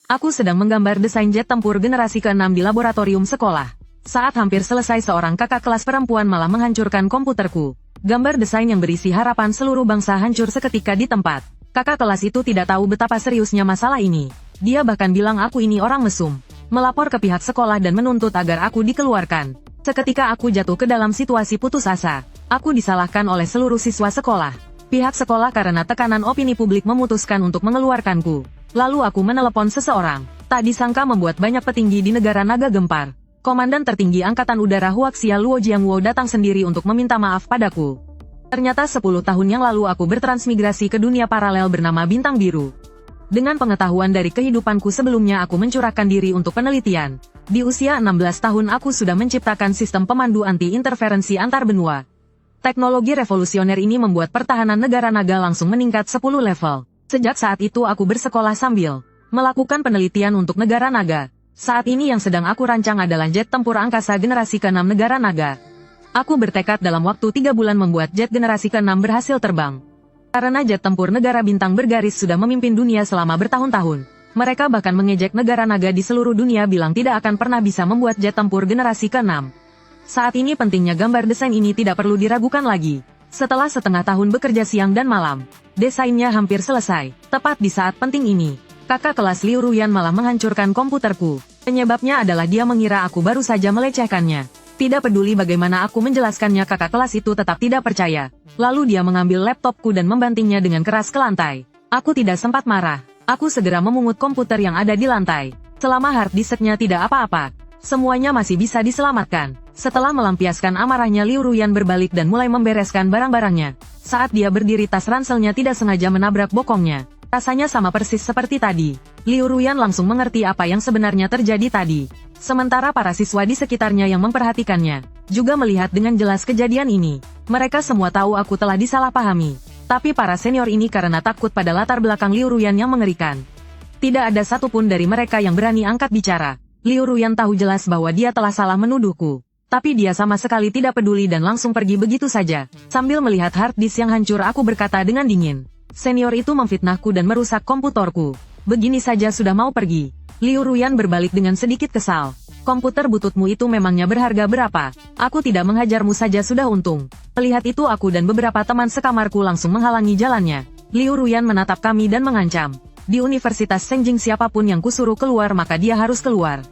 Aku sedang menggambar desain jet tempur generasi ke-6 di laboratorium sekolah. Saat hampir selesai seorang kakak kelas perempuan malah menghancurkan komputerku. Gambar desain yang berisi harapan seluruh bangsa hancur seketika di tempat. Kakak kelas itu tidak tahu betapa seriusnya masalah ini. Dia bahkan bilang aku ini orang mesum. Melapor ke pihak sekolah dan menuntut agar aku dikeluarkan. Seketika aku jatuh ke dalam situasi putus asa. Aku disalahkan oleh seluruh siswa sekolah. Pihak sekolah karena tekanan opini publik memutuskan untuk mengeluarkanku. Lalu aku menelepon seseorang. Tak disangka membuat banyak petinggi di negara naga gempar. Komandan tertinggi Angkatan Udara Huaxia Luo Jiangwo datang sendiri untuk meminta maaf padaku. Ternyata 10 tahun yang lalu aku bertransmigrasi ke dunia paralel bernama Bintang Biru. Dengan pengetahuan dari kehidupanku sebelumnya aku mencurahkan diri untuk penelitian. Di usia 16 tahun aku sudah menciptakan sistem pemandu anti-interferensi antar benua. Teknologi revolusioner ini membuat pertahanan negara naga langsung meningkat 10 level. Sejak saat itu aku bersekolah sambil melakukan penelitian untuk negara naga. Saat ini yang sedang aku rancang adalah jet tempur angkasa generasi ke-6 negara naga. Aku bertekad dalam waktu 3 bulan membuat jet generasi ke-6 berhasil terbang. Karena jet tempur negara bintang bergaris sudah memimpin dunia selama bertahun-tahun. Mereka bahkan mengejek negara naga di seluruh dunia bilang tidak akan pernah bisa membuat jet tempur generasi ke-6. Saat ini pentingnya gambar desain ini tidak perlu diragukan lagi. Setelah setengah tahun bekerja siang dan malam, desainnya hampir selesai. Tepat di saat penting ini, kakak kelas Liu Ruyan malah menghancurkan komputerku. Penyebabnya adalah dia mengira aku baru saja melecehkannya. Tidak peduli bagaimana aku menjelaskannya, kakak kelas itu tetap tidak percaya. Lalu dia mengambil laptopku dan membantingnya dengan keras ke lantai. Aku tidak sempat marah. Aku segera memungut komputer yang ada di lantai. Selama hard disknya tidak apa-apa, semuanya masih bisa diselamatkan. Setelah melampiaskan amarahnya, Liu Ruyan berbalik dan mulai membereskan barang-barangnya. Saat dia berdiri, tas ranselnya tidak sengaja menabrak bokongnya. Rasanya sama persis seperti tadi. Liu Ruyan langsung mengerti apa yang sebenarnya terjadi tadi. Sementara para siswa di sekitarnya yang memperhatikannya juga melihat dengan jelas kejadian ini. Mereka semua tahu aku telah disalahpahami. Tapi para senior ini karena takut pada latar belakang Liu Ruyan yang mengerikan. Tidak ada satupun dari mereka yang berani angkat bicara. Liu Ruyan tahu jelas bahwa dia telah salah menuduhku. Tapi dia sama sekali tidak peduli dan langsung pergi begitu saja. Sambil melihat hard disk yang hancur, aku berkata dengan dingin. Senior itu memfitnahku dan merusak komputerku. Begini saja sudah mau pergi. Liu Ruyan berbalik dengan sedikit kesal. Komputer bututmu itu memangnya berharga berapa? Aku tidak menghajarmu saja sudah untung. Melihat itu aku dan beberapa teman sekamarku langsung menghalangi jalannya. Liu Ruyan menatap kami dan mengancam. Di Universitas Senjing siapapun yang kusuruh keluar maka dia harus keluar.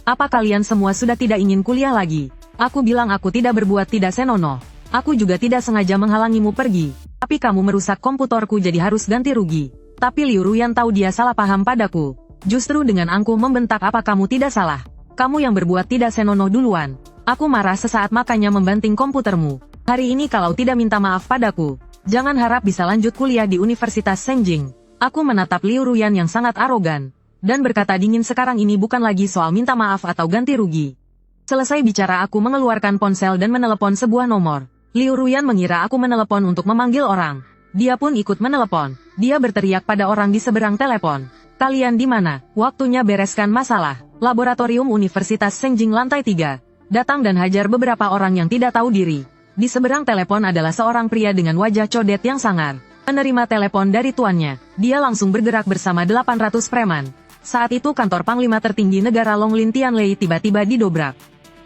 Apa kalian semua sudah tidak ingin kuliah lagi? Aku bilang aku tidak berbuat tidak senonoh. Aku juga tidak sengaja menghalangimu pergi. Tapi kamu merusak komputerku jadi harus ganti rugi. Tapi Liu Ruyan tahu dia salah paham padaku. Justru dengan angkuh membentak, apa kamu tidak salah? Kamu yang berbuat tidak senonoh duluan. Aku marah sesaat makanya membanting komputermu. Hari ini kalau tidak minta maaf padaku, jangan harap bisa lanjut kuliah di Universitas Senjing. Aku menatap Liu Ruyan yang sangat arogan. Dan berkata dingin, sekarang ini bukan lagi soal minta maaf atau ganti rugi. Selesai bicara aku mengeluarkan ponsel dan menelepon sebuah nomor. Liu Ruyan mengira aku menelepon untuk memanggil orang. Dia pun ikut menelepon. Dia berteriak pada orang di seberang telepon. Kalian di mana? Waktunya bereskan masalah. Laboratorium Universitas Senjing lantai 3. Datang dan hajar beberapa orang yang tidak tahu diri. Di seberang telepon adalah seorang pria dengan wajah codet yang sangar. Menerima telepon dari tuannya, dia langsung bergerak bersama 800 preman. Saat itu kantor Panglima tertinggi negara Longlin Tianlei tiba-tiba didobrak.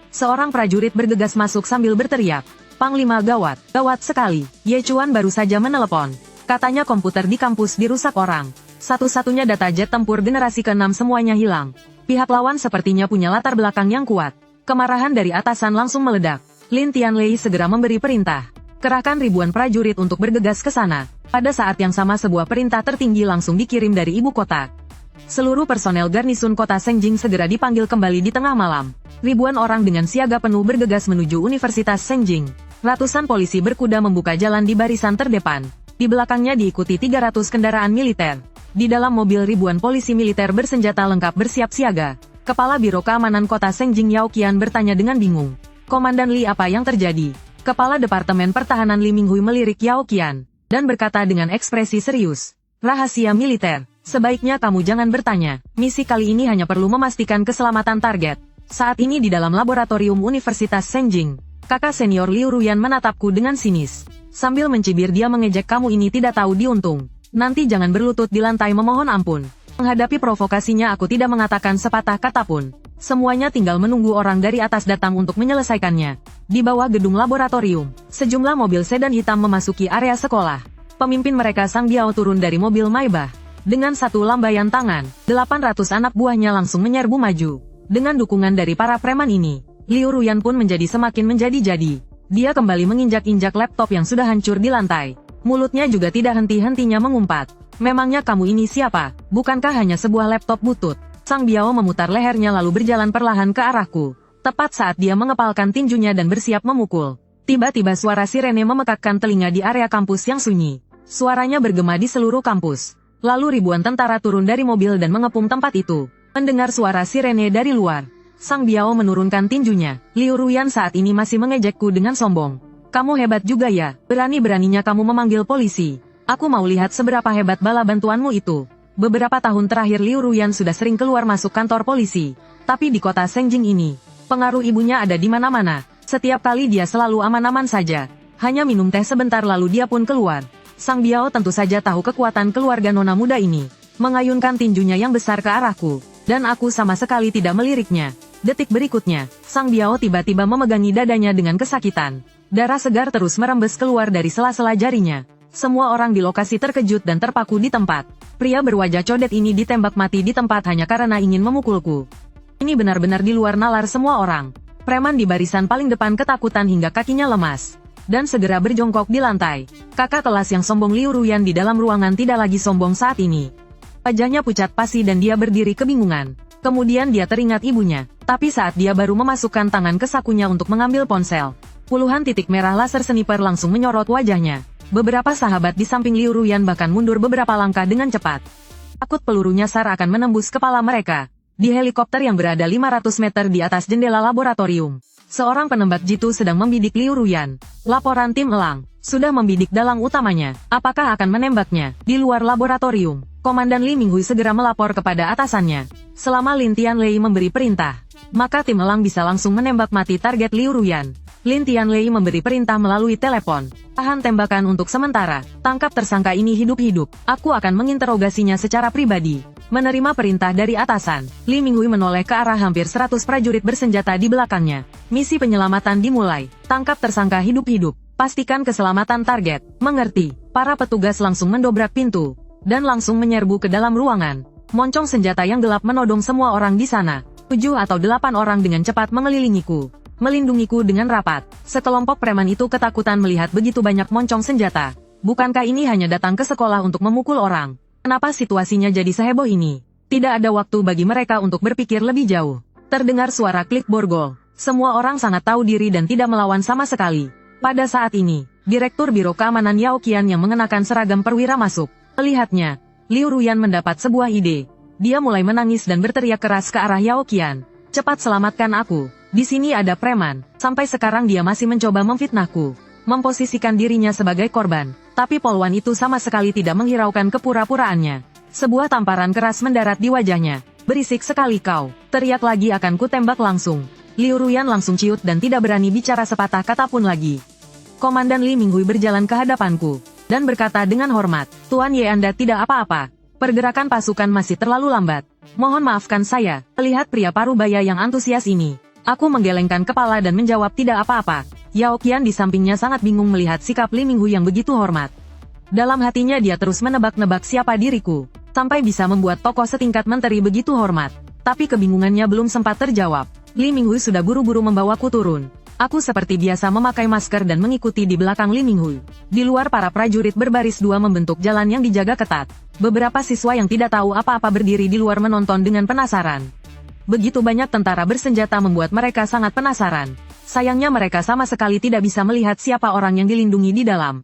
Seorang prajurit bergegas masuk sambil berteriak, "Panglima, gawat, gawat sekali. Ye Chuan baru saja menelepon. Katanya komputer di kampus dirusak orang. Satu-satunya data jet tempur generasi ke-6 semuanya hilang. Pihak lawan sepertinya punya latar belakang yang kuat." Kemarahan dari atasan langsung meledak. Lin Tianlei segera memberi perintah. Kerahkan ribuan prajurit untuk bergegas ke sana. Pada saat yang sama sebuah perintah tertinggi langsung dikirim dari ibu kota. Seluruh personel garnisun kota Senjing segera dipanggil kembali di tengah malam. Ribuan orang dengan siaga penuh bergegas menuju Universitas Senjing. Ratusan polisi berkuda membuka jalan di barisan terdepan. Di belakangnya diikuti 300 kendaraan militer. Di dalam mobil ribuan polisi militer bersenjata lengkap bersiap siaga. Kepala Biro Keamanan Kota Senjing Yao Qian bertanya dengan bingung. "Komandan Li, apa yang terjadi?" Kepala Departemen Pertahanan Li Minghui melirik Yao Qian dan berkata dengan ekspresi serius, "Rahasia militer. Sebaiknya kamu jangan bertanya. Misi kali ini hanya perlu memastikan keselamatan target." Saat ini di dalam laboratorium Universitas Senjing, kakak senior Liu Ruyan menatapku dengan sinis. Sambil mencibir dia mengejek, "Kamu ini tidak tahu diuntung. Nanti jangan berlutut di lantai memohon ampun. Menghadapi provokasinya aku tidak mengatakan sepatah kata pun. Semuanya tinggal menunggu orang dari atas datang untuk menyelesaikannya. Di bawah gedung laboratorium, sejumlah mobil sedan hitam memasuki area sekolah. Pemimpin mereka Sang Biao turun dari mobil Maybach. Dengan satu lambaian tangan, 800 anak buahnya langsung menyerbu maju. Dengan dukungan dari para preman ini, Liu Ruyan pun menjadi semakin menjadi-jadi. Dia kembali menginjak-injak laptop yang sudah hancur di lantai. Mulutnya juga tidak henti-hentinya mengumpat. Memangnya kamu ini siapa? Bukankah hanya sebuah laptop butut? Sang Biao memutar lehernya lalu berjalan perlahan ke arahku. Tepat saat dia mengepalkan tinjunya dan bersiap memukul. Tiba-tiba suara sirene memekakkan telinga di area kampus yang sunyi. Suaranya bergema di seluruh kampus. Lalu ribuan tentara turun dari mobil dan mengepung tempat itu. Mendengar suara sirene dari luar, Sang Biao menurunkan tinjunya. Liu Ruyan saat ini masih mengejekku dengan sombong. Kamu hebat juga ya, berani-beraninya kamu memanggil polisi. Aku mau lihat seberapa hebat bala bantuanmu itu. Beberapa tahun terakhir Liu Ruyan sudah sering keluar masuk kantor polisi. Tapi di kota Sengjing ini, pengaruh ibunya ada di mana-mana. Setiap kali dia selalu aman-aman saja. Hanya minum teh sebentar lalu dia pun keluar. Sang Biao tentu saja tahu kekuatan keluarga nona muda ini. Mengayunkan tinjunya yang besar ke arahku. Dan aku sama sekali tidak meliriknya. Detik berikutnya, Sang Biao tiba-tiba memegangi dadanya dengan kesakitan. Darah segar terus merembes keluar dari sela-sela jarinya. Semua orang di lokasi terkejut dan terpaku di tempat. Pria berwajah codet ini ditembak mati di tempat hanya karena ingin memukulku. Ini benar-benar di luar nalar semua orang. Preman di barisan paling depan ketakutan hingga kakinya lemas. Dan segera berjongkok di lantai. Kakak kelas yang sombong Liu Ruyan di dalam ruangan tidak lagi sombong saat ini. Wajahnya pucat pasi dan dia berdiri kebingungan. Kemudian dia teringat ibunya. Tapi saat dia baru memasukkan tangan ke sakunya untuk mengambil ponsel, puluhan titik merah laser sniper langsung menyorot wajahnya. Beberapa sahabat di samping Liu Ruyan bahkan mundur beberapa langkah dengan cepat. Takut peluru nyasar akan menembus kepala mereka. Di helikopter yang berada 500 meter di atas jendela laboratorium, seorang penembak jitu sedang membidik Liu Ruyan. Laporan tim elang, sudah membidik dalang utamanya. Apakah akan menembaknya? Di luar laboratorium, Komandan Li Minghui segera melapor kepada atasannya. Selama Lin Tianlei memberi perintah, maka tim elang bisa langsung menembak mati target Liu Ruyan. Lin Tianlei memberi perintah melalui telepon. Tahan tembakan untuk sementara. Tangkap tersangka ini hidup-hidup. Aku akan menginterogasinya secara pribadi. Menerima perintah dari atasan, Li Minghui menoleh ke arah hampir 100 prajurit bersenjata di belakangnya. Misi penyelamatan dimulai. Tangkap tersangka hidup-hidup. Pastikan keselamatan target. Mengerti. Para petugas langsung mendobrak pintu. Dan langsung menyerbu ke dalam ruangan. Moncong senjata yang gelap menodong semua orang di sana. 7 atau 8 orang dengan cepat mengelilingiku. Melindungiku dengan rapat. Sekelompok preman itu ketakutan melihat begitu banyak moncong senjata. Bukankah ini hanya datang ke sekolah untuk memukul orang? Kenapa situasinya jadi seheboh ini? Tidak ada waktu bagi mereka untuk berpikir lebih jauh. Terdengar suara klik borgol. Semua orang sangat tahu diri dan tidak melawan sama sekali. Pada saat ini, Direktur Biro Keamanan Yao Qian yang mengenakan seragam perwira masuk. Melihatnya, Liu Ruyan mendapat sebuah ide. Dia mulai menangis dan berteriak keras ke arah Yao Qian. Cepat selamatkan aku. Di sini ada preman. Sampai sekarang dia masih mencoba memfitnahku. Memposisikan dirinya sebagai korban. Tapi polwan itu sama sekali tidak menghiraukan kepura-puraannya. Sebuah tamparan keras mendarat di wajahnya. Berisik sekali kau. Teriak lagi akan ku tembak langsung. Liu Ruyan langsung ciut dan tidak berani bicara sepatah kata pun lagi. Komandan Li Minghui berjalan ke hadapanku. Dan berkata dengan hormat, Tuan Ye Anda tidak apa-apa. Pergerakan pasukan masih terlalu lambat. Mohon maafkan saya. Lihat pria parubaya yang antusias ini. Aku menggelengkan kepala dan menjawab tidak apa-apa. Yao Qian di sampingnya sangat bingung melihat sikap Li Minghui yang begitu hormat. Dalam hatinya dia terus menebak-nebak siapa diriku. Sampai bisa membuat tokoh setingkat menteri begitu hormat. Tapi kebingungannya belum sempat terjawab. Li Minghui sudah buru-buru membawaku turun. Aku seperti biasa memakai masker dan mengikuti di belakang Li Minghui. Di luar para prajurit berbaris dua membentuk jalan yang dijaga ketat. Beberapa siswa yang tidak tahu apa-apa berdiri di luar menonton dengan penasaran. Begitu banyak tentara bersenjata membuat mereka sangat penasaran. Sayangnya mereka sama sekali tidak bisa melihat siapa orang yang dilindungi di dalam.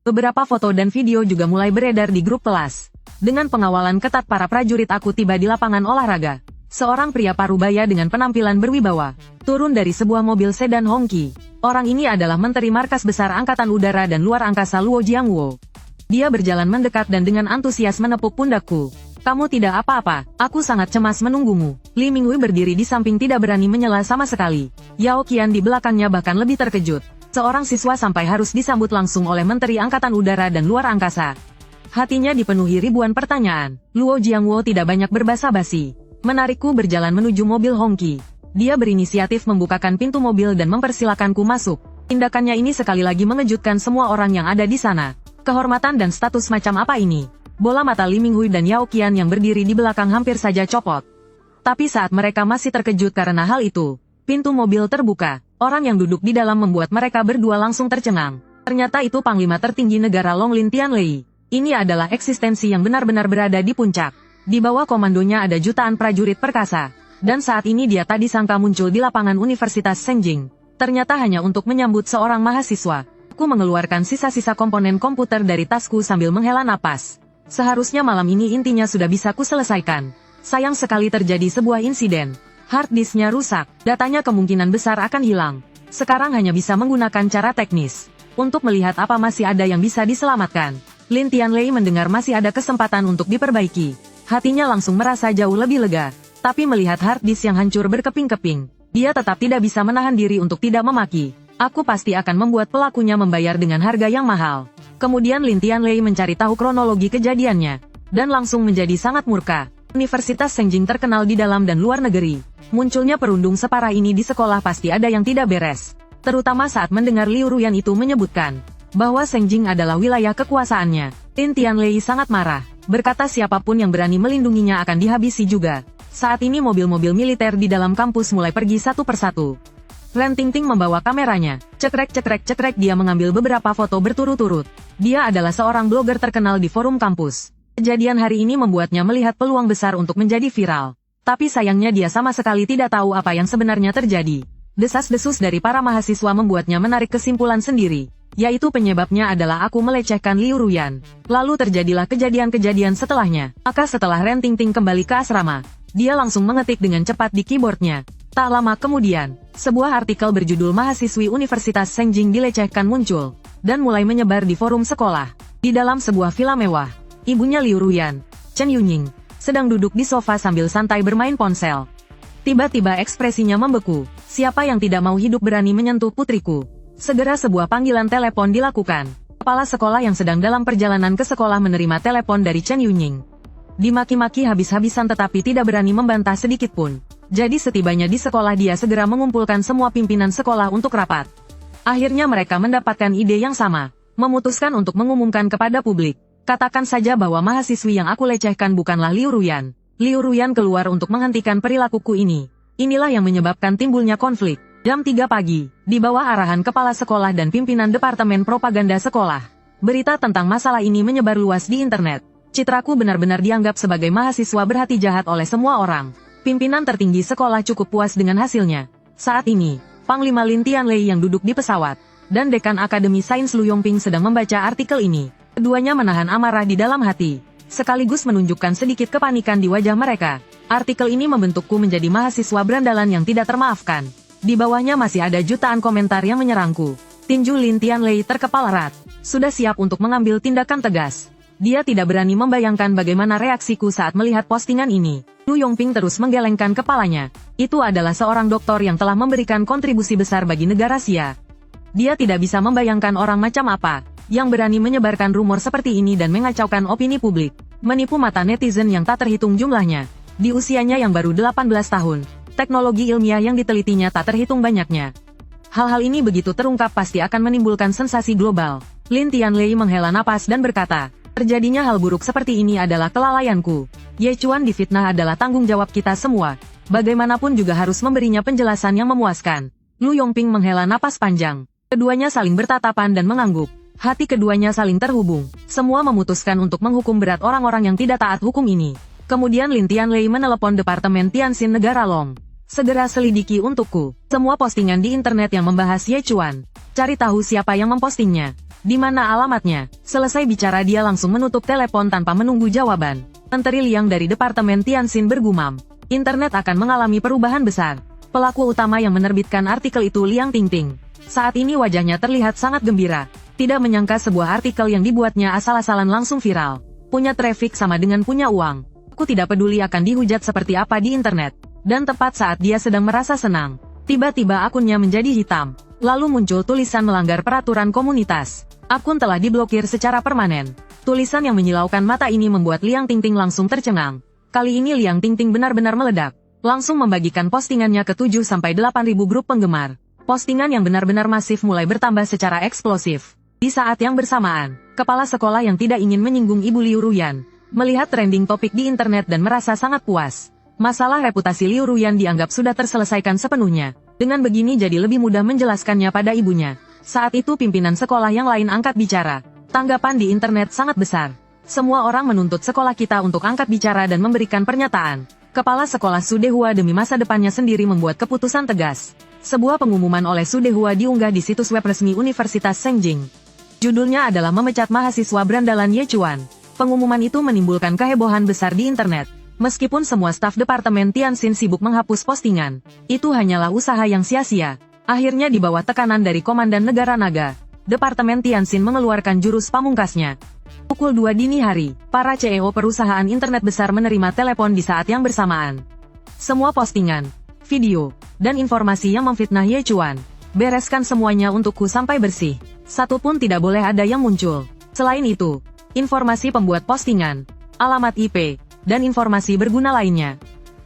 Beberapa foto dan video juga mulai beredar di grup kelas. Dengan pengawalan ketat para prajurit aku tiba di lapangan olahraga. Seorang pria parubaya dengan penampilan berwibawa turun dari sebuah mobil sedan Hongqi. Orang ini adalah Menteri Markas Besar Angkatan Udara dan Luar Angkasa Luo Jiangwo. Dia berjalan mendekat dan dengan antusias menepuk pundakku. Kamu tidak apa-apa, aku sangat cemas menunggumu. Li Minghui berdiri di samping tidak berani menyela sama sekali. Yao Qian di belakangnya bahkan lebih terkejut. Seorang siswa sampai harus disambut langsung oleh Menteri Angkatan Udara dan Luar Angkasa. Hatinya dipenuhi ribuan pertanyaan. Luo Jiangwo tidak banyak berbasa-basi. Menarikku berjalan menuju mobil Hongqi. Dia berinisiatif membukakan pintu mobil dan mempersilakanku masuk. Tindakannya ini sekali lagi mengejutkan semua orang yang ada di sana. Kehormatan dan status macam apa ini? Bola mata Li Minghui dan Yao Qian yang berdiri di belakang hampir saja copot. Tapi saat mereka masih terkejut karena hal itu, pintu mobil terbuka. Orang yang duduk di dalam membuat mereka berdua langsung tercengang. Ternyata itu Panglima tertinggi negara Longlin Tianlei. Ini adalah eksistensi yang benar-benar berada di puncak. Di bawah komandonya ada jutaan prajurit perkasa. Dan saat ini dia tak disangka muncul di lapangan Universitas Senjing. Ternyata hanya untuk menyambut seorang mahasiswa. Aku mengeluarkan sisa-sisa komponen komputer dari tasku sambil menghela napas. Seharusnya malam ini intinya sudah bisa kuselesaikan. Sayang sekali terjadi sebuah insiden. Hard disknya rusak, datanya kemungkinan besar akan hilang. Sekarang hanya bisa menggunakan cara teknis. Untuk melihat apa masih ada yang bisa diselamatkan. Lin Tianlei mendengar masih ada kesempatan untuk diperbaiki. Hatinya langsung merasa jauh lebih lega. Tapi melihat hard disk yang hancur berkeping-keping, dia tetap tidak bisa menahan diri untuk tidak memaki. Aku pasti akan membuat pelakunya membayar dengan harga yang mahal. Kemudian Lin Tianlei mencari tahu kronologi kejadiannya. Dan langsung menjadi sangat murka. Universitas Senjing terkenal di dalam dan luar negeri. Munculnya perundung separah ini di sekolah pasti ada yang tidak beres. Terutama saat mendengar Liu Ruyan itu menyebutkan bahwa Senjing adalah wilayah kekuasaannya. Lin Tianlei sangat marah, berkata siapapun yang berani melindunginya akan dihabisi juga. Saat ini mobil-mobil militer di dalam kampus mulai pergi satu persatu. Ren Tingting membawa kameranya. Cekrek dia mengambil beberapa foto berturut-turut. Dia adalah seorang blogger terkenal di forum kampus. Kejadian hari ini membuatnya melihat peluang besar untuk menjadi viral. Tapi sayangnya dia sama sekali tidak tahu apa yang sebenarnya terjadi. Desas-desus dari para mahasiswa membuatnya menarik kesimpulan sendiri. Yaitu penyebabnya adalah aku melecehkan Liu Ruyan. Lalu terjadilah kejadian-kejadian setelahnya. Maka setelah Ren Tingting kembali ke asrama, dia langsung mengetik dengan cepat di keyboardnya. Tak lama kemudian, sebuah artikel berjudul Mahasiswi Universitas Senjing dilecehkan muncul, dan mulai menyebar di forum sekolah. Di dalam sebuah villa mewah, ibunya Liu Ruyan, Chen Yunying, sedang duduk di sofa sambil santai bermain ponsel. Tiba-tiba ekspresinya membeku. Siapa yang tidak mau hidup berani menyentuh putriku? Segera sebuah panggilan telepon dilakukan. Kepala sekolah yang sedang dalam perjalanan ke sekolah menerima telepon dari Chen Yunying. Dimaki-maki habis-habisan tetapi tidak berani membantah sedikit pun. Jadi setibanya di sekolah dia segera mengumpulkan semua pimpinan sekolah untuk rapat. Akhirnya mereka mendapatkan ide yang sama. Memutuskan untuk mengumumkan kepada publik. Katakan saja bahwa mahasiswi yang aku lecehkan bukanlah Liu Ruyan. Liu Ruyan keluar untuk menghentikan perilakuku ini. Inilah yang menyebabkan timbulnya konflik. Jam 3 pagi, di bawah arahan kepala sekolah dan pimpinan departemen propaganda sekolah. Berita tentang masalah ini menyebar luas di internet. Citraku benar-benar dianggap sebagai mahasiswa berhati jahat oleh semua orang. Pimpinan tertinggi sekolah cukup puas dengan hasilnya. Saat ini, Panglima Lin Tianlei yang duduk di pesawat, dan Dekan Akademi Sains Lu Yongping sedang membaca artikel ini. Keduanya menahan amarah di dalam hati, sekaligus menunjukkan sedikit kepanikan di wajah mereka. Artikel ini membentukku menjadi mahasiswa berandalan yang tidak termaafkan. Di bawahnya masih ada jutaan komentar yang menyerangku. Tinju Lin Tianlei terkepal erat, sudah siap untuk mengambil tindakan tegas. Dia tidak berani membayangkan bagaimana reaksiku saat melihat postingan ini. Lu Yongping terus menggelengkan kepalanya. Itu adalah seorang doktor yang telah memberikan kontribusi besar bagi negara Xia. Dia tidak bisa membayangkan orang macam apa yang berani menyebarkan rumor seperti ini dan mengacaukan opini publik. Menipu mata netizen yang tak terhitung jumlahnya. Di usianya yang baru 18 tahun, teknologi ilmiah yang ditelitinya tak terhitung banyaknya. Hal-hal ini begitu terungkap pasti akan menimbulkan sensasi global. Lin Tianlei menghela napas dan berkata, terjadinya hal buruk seperti ini adalah kelalaianku. Ye Chuan difitnah adalah tanggung jawab kita semua. Bagaimanapun juga harus memberinya penjelasan yang memuaskan. Lu Yongping menghela napas panjang. Keduanya saling bertatapan dan mengangguk. Hati keduanya saling terhubung. Semua memutuskan untuk menghukum berat orang-orang yang tidak taat hukum ini. Kemudian Lin Tianlei menelepon Departemen Tianxin Negara Long. Segera selidiki untukku semua postingan di internet yang membahas Ye Chuan. Cari tahu siapa yang mempostingnya. Di mana alamatnya? Selesai bicara dia langsung menutup telepon tanpa menunggu jawaban. Menteri Liang dari Departemen Tianxin bergumam. Internet akan mengalami perubahan besar. Pelaku utama yang menerbitkan artikel itu Liang Tingting. Saat ini wajahnya terlihat sangat gembira. Tidak menyangka sebuah artikel yang dibuatnya asal-asalan langsung viral. Punya traffic sama dengan punya uang. Aku tidak peduli akan dihujat seperti apa di internet. Dan tepat saat dia sedang merasa senang, tiba-tiba akunnya menjadi hitam. Lalu muncul tulisan melanggar peraturan komunitas. Akun telah diblokir secara permanen. Tulisan yang menyilaukan mata ini membuat Liang Tingting langsung tercengang. Kali ini Liang Tingting benar-benar meledak. Langsung membagikan postingannya ke 7-8 ribu grup penggemar. Postingan yang benar-benar masif mulai bertambah secara eksplosif. Di saat yang bersamaan, kepala sekolah yang tidak ingin menyinggung Ibu Liu Ruyan, melihat trending topik di internet dan merasa sangat puas. Masalah reputasi Liu Ruyan dianggap sudah terselesaikan sepenuhnya. Dengan begini jadi lebih mudah menjelaskannya pada ibunya. Saat itu pimpinan sekolah yang lain angkat bicara. Tanggapan di internet sangat besar. Semua orang menuntut sekolah kita untuk angkat bicara dan memberikan pernyataan. Kepala sekolah Su Dehua demi masa depannya sendiri membuat keputusan tegas. Sebuah pengumuman oleh Su Dehua diunggah di situs web resmi Universitas Sengjing. Judulnya adalah memecat mahasiswa berandalan Ye Chuan. Pengumuman itu menimbulkan kehebohan besar di internet. Meskipun semua staf Departemen Tianxin sibuk menghapus postingan, itu hanyalah usaha yang sia-sia. Akhirnya di bawah tekanan dari Komandan Negara Naga, Departemen Tianxin mengeluarkan jurus pamungkasnya. Pukul 2 dini hari, para CEO perusahaan internet besar menerima telepon di saat yang bersamaan. Semua postingan, video, dan informasi yang memfitnah Ye Chuan, bereskan semuanya untukku sampai bersih. Satu pun tidak boleh ada yang muncul. Selain itu, informasi pembuat postingan, alamat IP, dan informasi berguna lainnya.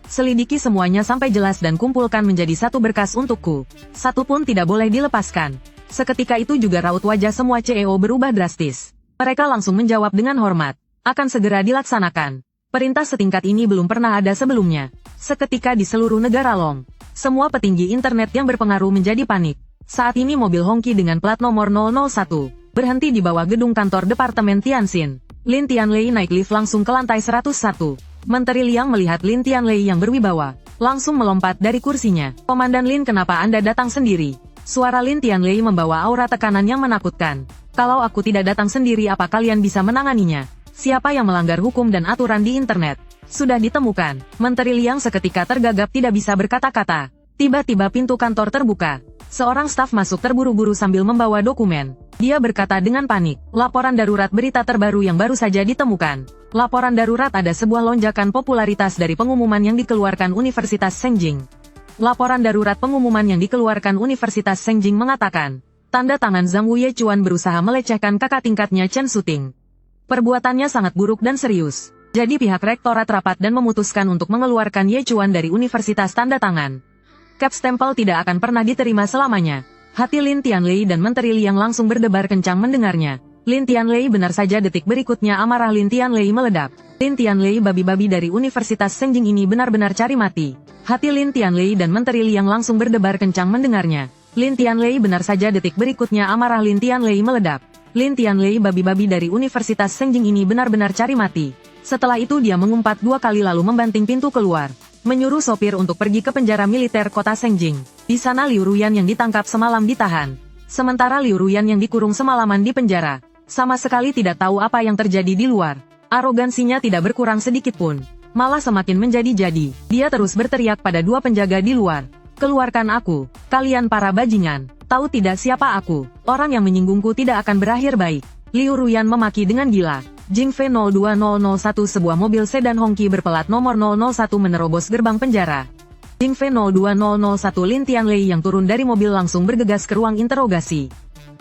Selidiki semuanya sampai jelas dan kumpulkan menjadi satu berkas untukku. Satu pun tidak boleh dilepaskan. Seketika itu juga raut wajah semua CEO berubah drastis. Mereka langsung menjawab dengan hormat. Akan segera dilaksanakan. Perintah setingkat ini belum pernah ada sebelumnya. Seketika di seluruh negara Long, semua petinggi internet yang berpengaruh menjadi panik. Saat ini mobil Hongqi dengan plat nomor 001 berhenti di bawah gedung kantor Departemen Tianxin. Lin Tianlei naik lift langsung ke lantai 101. Menteri Liang melihat Lin Tianlei yang berwibawa, langsung melompat dari kursinya. Komandan Lin, kenapa Anda datang sendiri? Suara Lin Tianlei membawa aura tekanan yang menakutkan. Kalau aku tidak datang sendiri, apa kalian bisa menanganinya? Siapa yang melanggar hukum dan aturan di internet? Sudah ditemukan. Menteri Liang seketika tergagap tidak bisa berkata-kata. Tiba-tiba pintu kantor terbuka. Seorang staf masuk terburu-buru sambil membawa dokumen. Dia berkata dengan panik, laporan darurat, berita terbaru yang baru saja ditemukan. Laporan darurat, ada sebuah lonjakan popularitas dari pengumuman yang dikeluarkan Universitas Sengjing. Laporan darurat pengumuman yang dikeluarkan Universitas Sengjing mengatakan, tanda tangan Zhang Wu Ye Chuan berusaha melecehkan kakak tingkatnya Chen Suting. Perbuatannya sangat buruk dan serius. Jadi pihak rektorat rapat dan memutuskan untuk mengeluarkan Ye Chuan dari universitas. Tanda tangan. Cap stempel tidak akan pernah diterima selamanya. Hati Lin Tianlei dan Menteri Liang langsung berdebar kencang mendengarnya. Lin Tianlei, benar saja detik berikutnya amarah Lin Tianlei meledak. Lin Tianlei, babi-babi dari Universitas Sengjing ini benar-benar cari mati. Hati Lin Tianlei dan Menteri Liang langsung berdebar kencang mendengarnya. Lin Tianlei, benar saja detik berikutnya amarah Lin Tianlei meledak. Lin Tianlei, babi-babi dari Universitas Sengjing ini benar-benar cari mati. Setelah itu dia mengumpat 2 kali lalu membanting pintu keluar. Menyuruh sopir untuk pergi ke penjara militer kota Sengjing. Di sana Liu Ruyan yang ditangkap semalam ditahan. Sementara Liu Ruyan yang dikurung semalaman di penjara. Sama sekali tidak tahu apa yang terjadi di luar. Arogansinya tidak berkurang sedikit pun. Malah semakin menjadi-jadi. Dia terus berteriak pada 2 penjaga di luar. Keluarkan aku, kalian para bajingan. Tahu tidak siapa aku? Orang yang menyinggungku tidak akan berakhir baik. Liu Ruyan memaki dengan gila. Jingfei 02001, sebuah mobil sedan Hongqi berpelat nomor 001 menerobos gerbang penjara. Jingfei 02001, Lin Tianlei yang turun dari mobil langsung bergegas ke ruang interogasi.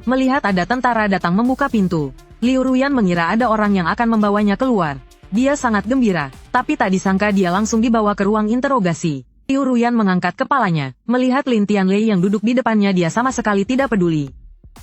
Melihat ada tentara datang membuka pintu, Liu Ruyan mengira ada orang yang akan membawanya keluar. Dia sangat gembira, tapi tak disangka dia langsung dibawa ke ruang interogasi. Liu Ruyan mengangkat kepalanya, melihat Lin Tianlei yang duduk di depannya. Dia sama sekali tidak peduli.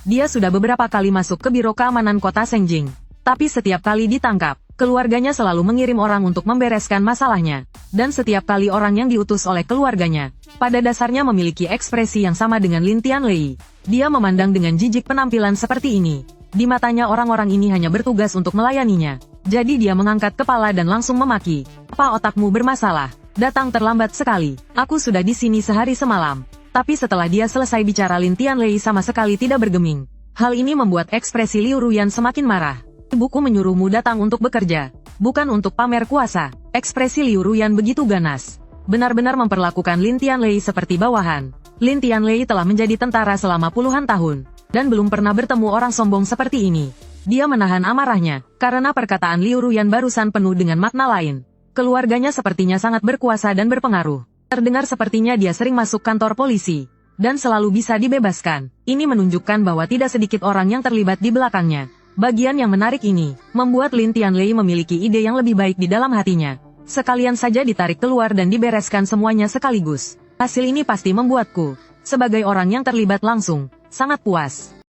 Dia sudah beberapa kali masuk ke biro keamanan kota Sengjing. Tapi setiap kali ditangkap, keluarganya selalu mengirim orang untuk membereskan masalahnya. Dan setiap kali orang yang diutus oleh keluarganya, pada dasarnya memiliki ekspresi yang sama dengan Lin Tianlei. Dia memandang dengan jijik penampilan seperti ini. Di matanya orang-orang ini hanya bertugas untuk melayaninya. Jadi dia mengangkat kepala dan langsung memaki. Apa otakmu bermasalah? Datang terlambat sekali. Aku sudah di sini sehari semalam. Tapi setelah dia selesai bicara, Lin Tianlei sama sekali tidak bergeming. Hal ini membuat ekspresi Liu Ruyan semakin marah. Ibuku menyuruhmu datang untuk bekerja, bukan untuk pamer kuasa. Ekspresi Liu Ruyan begitu ganas. Benar-benar memperlakukan Lin Tianlei seperti bawahan. Lin Tianlei telah menjadi tentara selama puluhan tahun, dan belum pernah bertemu orang sombong seperti ini. Dia menahan amarahnya, karena perkataan Liu Ruyan barusan penuh dengan makna lain. Keluarganya sepertinya sangat berkuasa dan berpengaruh. Terdengar sepertinya dia sering masuk kantor polisi, dan selalu bisa dibebaskan. Ini menunjukkan bahwa tidak sedikit orang yang terlibat di belakangnya. Bagian yang menarik ini, membuat Lin Tianlei memiliki ide yang lebih baik di dalam hatinya. Sekalian saja ditarik keluar dan dibereskan semuanya sekaligus. Hasil ini pasti membuatku, sebagai orang yang terlibat langsung, sangat puas.